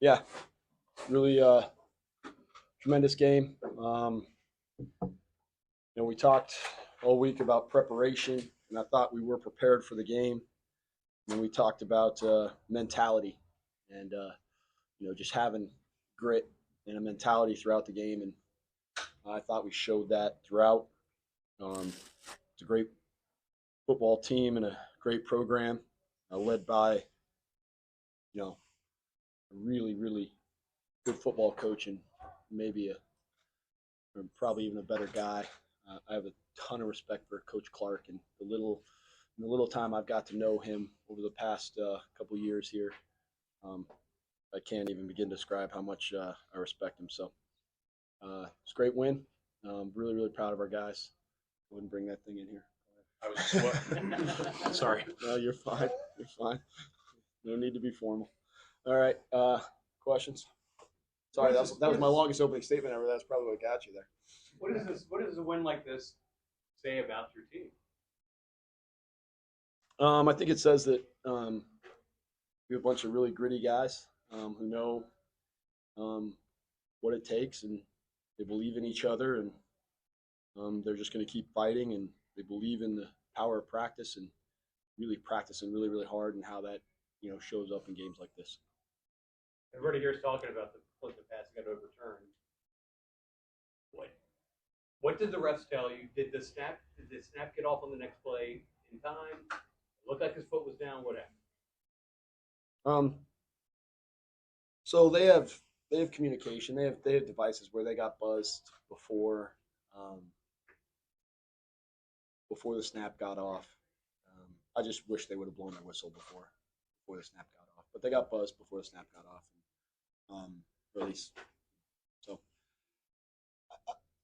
Yeah, really tremendous game. We talked all week about preparation, and I thought we were prepared for the game. And we talked about mentality and just having grit and a mentality throughout the game, and I thought we showed that throughout. It's a great football team and a great program, led by a really really good football coach and maybe or probably even a better guy. I have a ton of respect for Coach Clark and the little time I've got to know him over the past couple years here. Um, I can't even begin to describe how much I respect him. So it's a great win. Really, really proud of our guys. I wouldn't bring that thing in here. I was just sorry. No, you're fine. You're fine. No need to be formal. All right. Questions? Sorry, that was my longest opening statement ever. That's probably what got you there. What does a win like this say about your team? I think it says that we have a bunch of really gritty guys who know what it takes, and they believe in each other, and they're just going to keep fighting, and they believe in the power of practice and really practicing really, really hard, and how that shows up in games like this. Everybody here is talking about the pass got overturned. What did the refs tell you? Did the snap get off on the next play in time? It looked like his foot was down. What happened? So they have communication. They have devices where they got buzzed before the snap got off. I just wish they would have blown their whistle before the snap got off. But they got buzzed before the snap got off. Release. So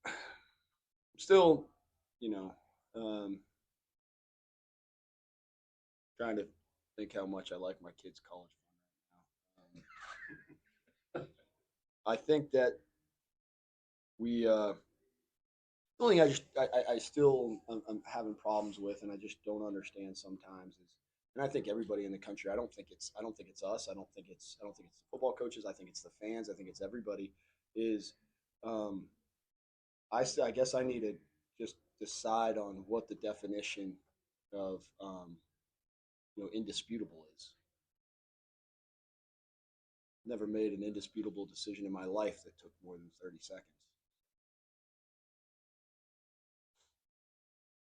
I'm still, trying to think how much I like my kids' college fun right now. I think that we the only thing I still I'm having problems with, and I just don't understand sometimes is, and I think everybody in the country. I don't think it's us. I don't think it's the football coaches. I think it's the fans. I think it's everybody. Is I guess I need to just decide on what the definition of indisputable is. Never made an indisputable decision in my life that took more than 30 seconds.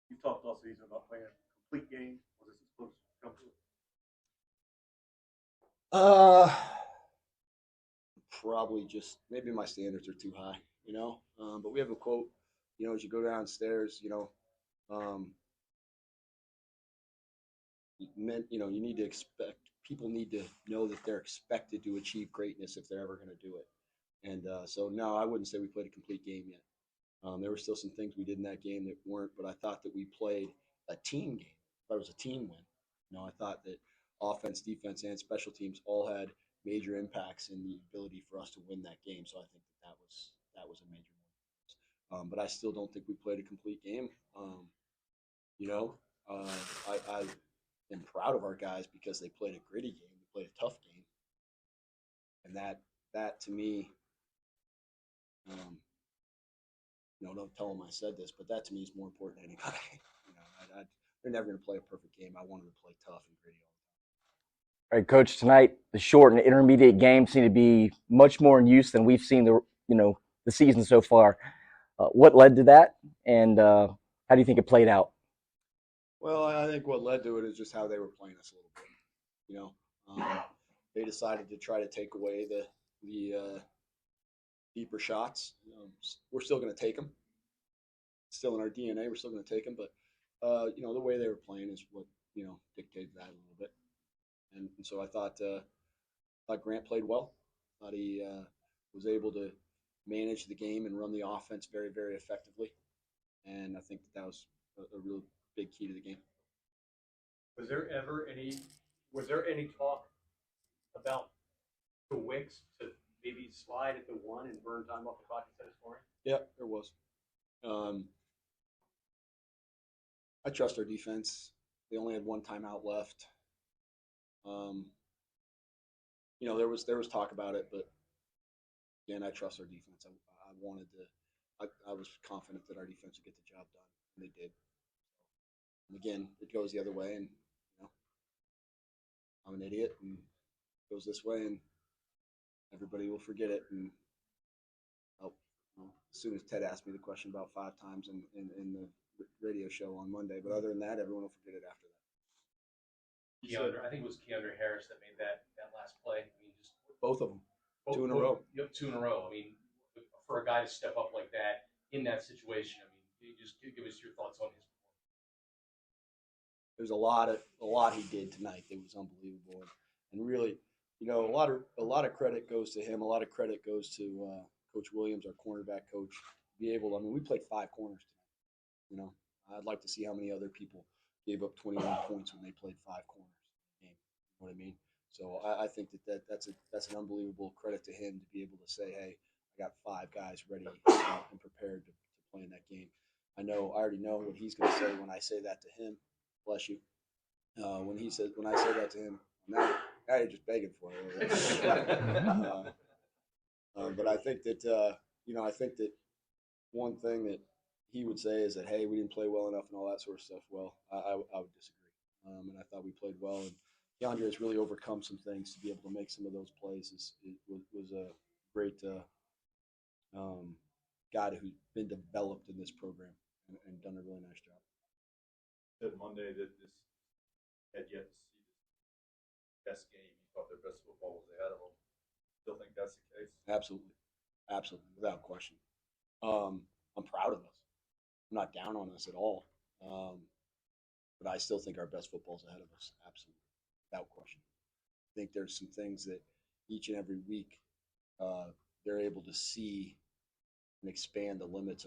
You talked all season about playing a complete game. Was this supposed to come to it? Probably just maybe my standards are too high, But we have a quote, as you go downstairs, you need to expect people need to know that they're expected to achieve greatness if they're ever going to do it. And so no, I wouldn't say we played a complete game yet. There were still some things we did in that game that weren't, but I thought that we played a team game. I thought it was a team win. I thought that offense, defense, and special teams all had major impacts in the ability for us to win that game. So I think that was a major one. But I still don't think we played a complete game. I am proud of our guys because they played a gritty game. They played a tough game, and that to me. Don't tell them I said this, but that to me is more important than anybody. They're never going to play a perfect game. I want them to play tough and gritty all the time. All right, Coach. Tonight, the short and intermediate games seem to be much more in use than we've seen the season so far. What led to that, and how do you think it played out? Well, I think what led to it is just how they were playing us a little bit. They decided to try to take away the deeper shots. We're still going to take them. It's still in our DNA. We're still going to take them, but the way they were playing is what dictated that a little bit. And so I thought Grant played well. Thought he was able to manage the game and run the offense very, very effectively. And I think that was a real big key to the game. Was there any talk about the Wicks to maybe slide at the one and burn time off the clock instead of scoring? Yeah, there was. I trust our defense. They only had one timeout left. there was talk about it, but again, I trust our defense. I wanted to. I was confident that our defense would get the job done, and they did. And again, it goes the other way, and I'm an idiot, and it goes this way, and everybody will forget it. And as soon as Ted asked me the question about 5 times in the radio show on Monday, but other than that, everyone will forget it after that. I think it was Keandre Harris that made that last play. I mean, just both of them, 2 in a row. Yep, 2 in a row. I mean, for a guy to step up like that in that situation, I mean, you just give us your thoughts on his performance. There's a lot he did tonight that was unbelievable, and really, a lot of credit goes to him. A lot of credit goes to Coach Williams, our cornerback coach. I mean, we played 5 corners tonight. I'd like to see how many other people gave up 21 points when they played 5 corners in the game. You know what I mean? So I think that's an unbelievable credit to him to be able to say, hey, I got 5 guys ready and prepared to play in that game. I already know what he's going to say when I say that to him. Bless you. When I say that to him, now you're just begging for it. But I think that I think that one thing that he would say is that, hey, we didn't play well enough and all that sort of stuff. Well, I would disagree. And I thought we played well. And Keandre has really overcome some things to be able to make some of those plays. It was a great guy who's been developed in this program and done a really nice job. Said Monday that this had yet to see the best game. You thought their best football was ahead of them. Still think that's the case? Absolutely, without question. I'm proud of us. I'm not down on us at all. But I still think our best football is ahead of us. Absolutely, without question. I think there's some things that each and every week they're able to see and expand the limits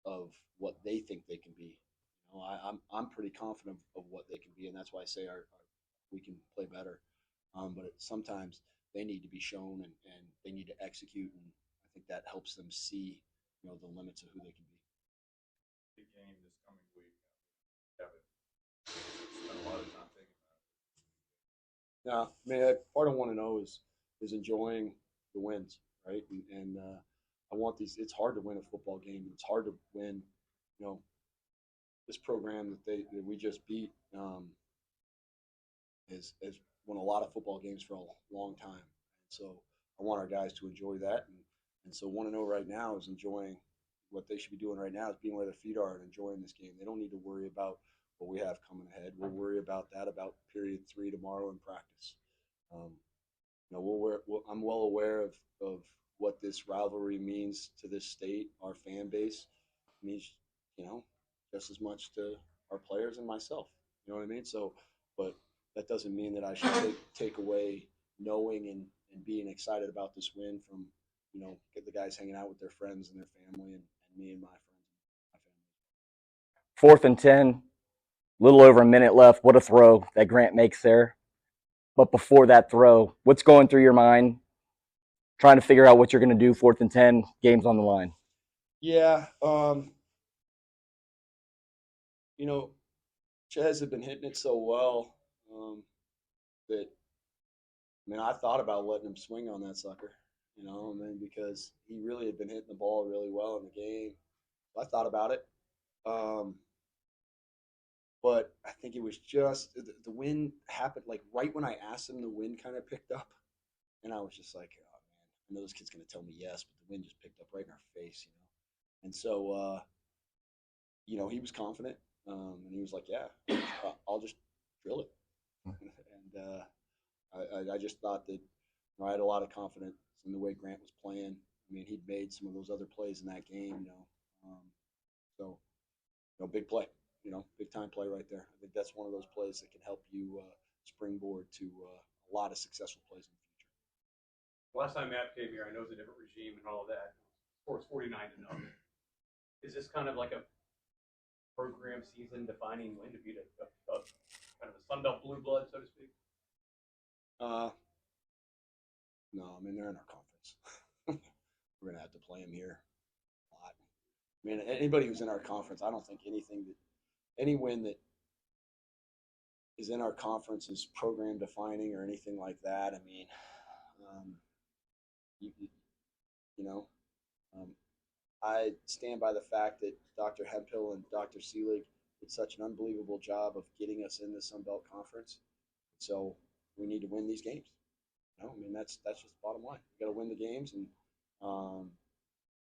of what they think they can be. I'm pretty confident of what they can be, and that's why I say we can play better. But sometimes they need to be shown and they need to execute, and I think that helps them see the limits of who they can be. Big game this coming week. Spent a lot of time thinking about it. Yeah, I mean, part of 1-0 is enjoying the wins, right? And I want these. It's hard to win a football game. It's hard to win, this program that we just beat has won a lot of football games for a long time. So I want our guys to enjoy that, and so 1-0 right now is enjoying what they should be doing right now is being where their feet are and enjoying this game. They don't need to worry about what we have coming ahead. We'll worry about that about period 3 tomorrow in practice. I'm well aware of what this rivalry means to this state, our fan base. It means just as much to our players and myself. You know what I mean? So, but that doesn't mean that I should take away knowing and being excited about this win from, get the guys hanging out with their friends and their family and me and my friends and my family. 4th and 10, little over a minute left. What a throw that Grant makes there. But before that throw, what's going through your mind trying to figure out what you're going to do 4th and 10, games on the line? Yeah. Chez had been hitting it so well that, I thought about letting him swing on that sucker, because he really had been hitting the ball really well in the game. So I thought about it. But I think it was just the wind happened, like right when I asked him, the wind kind of picked up. And I was just like, oh, man, I know this kid's going to tell me yes, but the wind just picked up right in our face, And so, he was confident. And he was like, yeah, I'll just drill it. And I just thought that I had a lot of confidence in the way Grant was playing. He'd made some of those other plays in that game, So, big play, big time play right there. I think that's one of those plays that can help you springboard to a lot of successful plays in the future. Last time Matt came here, I know it's a different regime and all of that. Of course, 49-0. Is this kind of like a program season defining win to beat a kind of a Sunbelt blue blood, so to speak? No, they're in our conference. We're going to have to play them here a lot. Anybody who's in our conference, I don't think any win that is in our conference is program defining or anything like that. you, you know, um, I stand by the fact that Dr. Hemphill and Dr. Seelig did such an unbelievable job of getting us in the Sun Belt Conference. So we need to win these games. I mean, that's just the bottom line. We got to win the games, and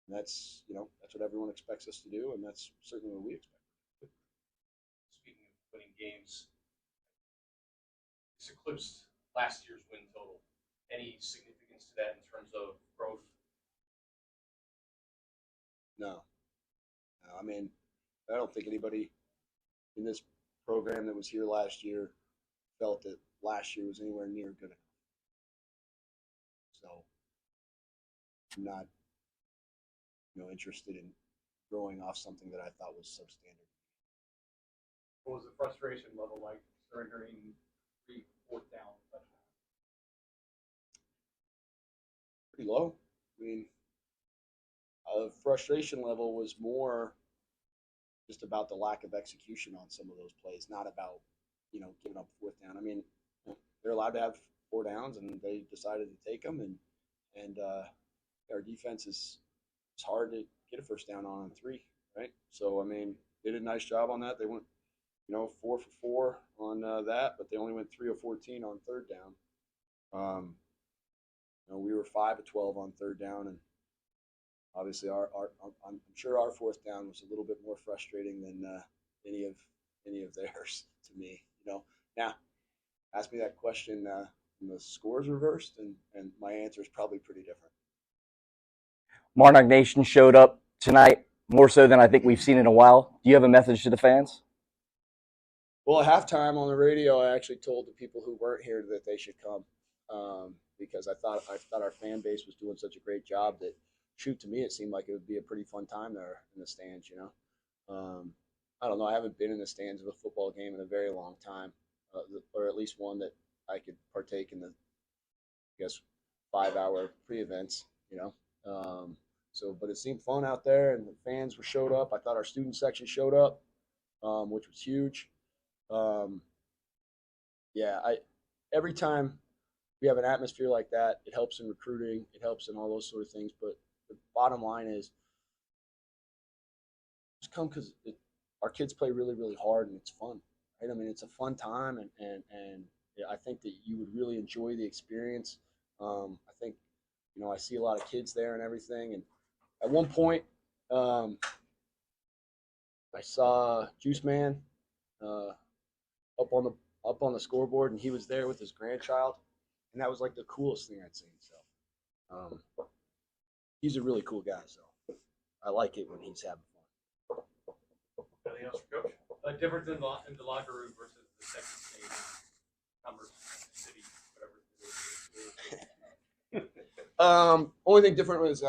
that's that's what everyone expects us to do, and that's certainly what we expect. Speaking of winning games, this eclipsed last year's win total. Any significance to that in terms of growth? No, I mean, I don't think anybody in this program that was here last year felt that last year was anywhere near good enough. So I'm not, interested in growing off something that I thought was substandard. What was the frustration level like surrendering 3 4th down touchdowns? Pretty low. I mean, the frustration level was more just about the lack of execution on some of those plays, not about, giving up 4th down. I mean, they're allowed to have 4 downs, and they decided to take them, and our defense is it's hard to get a 1st down on 3, right? So, I mean, they did a nice job on that. They went, 4 for 4 on that, but they only went 3 of 14 on 3rd down. We were 5 of 12 on 3rd down, and obviously I'm sure our 4th down was a little bit more frustrating than any of theirs to me. Now ask me that question when the scores reversed, and my answer is probably pretty different. Monarch Nation showed up tonight more so than I think we've seen in a while. Do you have a message to the fans? Well, at halftime on the radio, I actually told the people who weren't here that they should come because I thought our fan base was doing such a great job that, shoot, to me it seemed like it would be a pretty fun time there in the stands. I don't know. I haven't been in the stands of a football game in a very long time, or at least one that I could partake in the, 5-hour pre-events. But it seemed fun out there, and the fans showed up. I thought our student section showed up, which was huge. Every time we have an atmosphere like that, it helps in recruiting, it helps in all those sort of things. But the bottom line is, just come because our kids play really, really hard, and it's fun, right? I mean, it's a fun time, and I think that you would really enjoy the experience. I think, I see a lot of kids there and everything. And at one point, I saw Juice Man up on the scoreboard, and he was there with his grandchild, and that was like the coolest thing I'd seen. So he's a really cool guy, so I like it when he's having fun. Anything else for Coach? Difference in the locker room versus the second stage, Commerce City, whatever. Only thing different was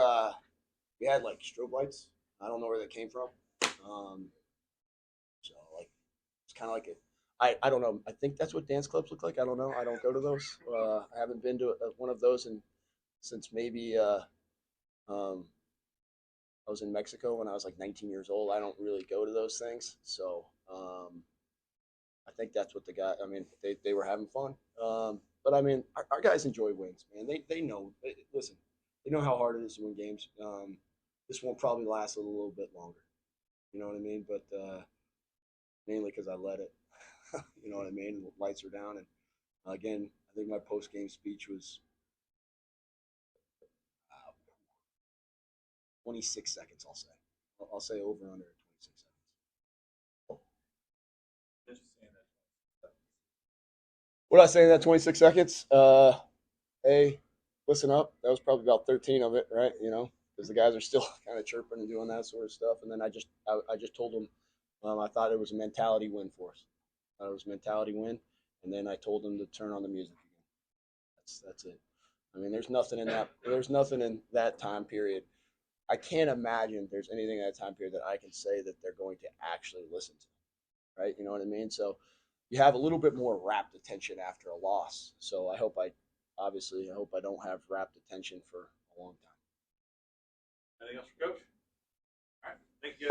we had like strobe lights. I don't know where they came from. So like it's kind of like I don't know. I think that's what dance clubs look like. I don't know. I don't go to those. I haven't been to one of those since maybe I was in Mexico when I was like 19 years old. I don't really go to those things. So I think that's what I mean, they were having fun. But I mean, our guys enjoy wins, man. They know. Listen, they know how hard it is to win games. This won't probably last a little bit longer. You know what I mean? But mainly because I let it. You know what I mean? The lights are down, and again, I think my post-game speech was 26 seconds. I'll say over under 26 seconds. Just saying that. What did I say in that 26 seconds? Hey, listen up. That was probably about 13 of it, right? Because the guys are still kind of chirping and doing that sort of stuff. And then I just told them I thought it was a mentality win for us. I thought it was a mentality win. And then I told them to turn on the music again. That's it. I mean, there's nothing in that time period. I can't imagine there's anything in that time period that I can say that they're going to actually listen to, right? You know what I mean? So you have a little bit more rapt attention after a loss. So I hope I don't have rapt attention for a long time. Anything else for Coach? All right. Thank you,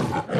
guys.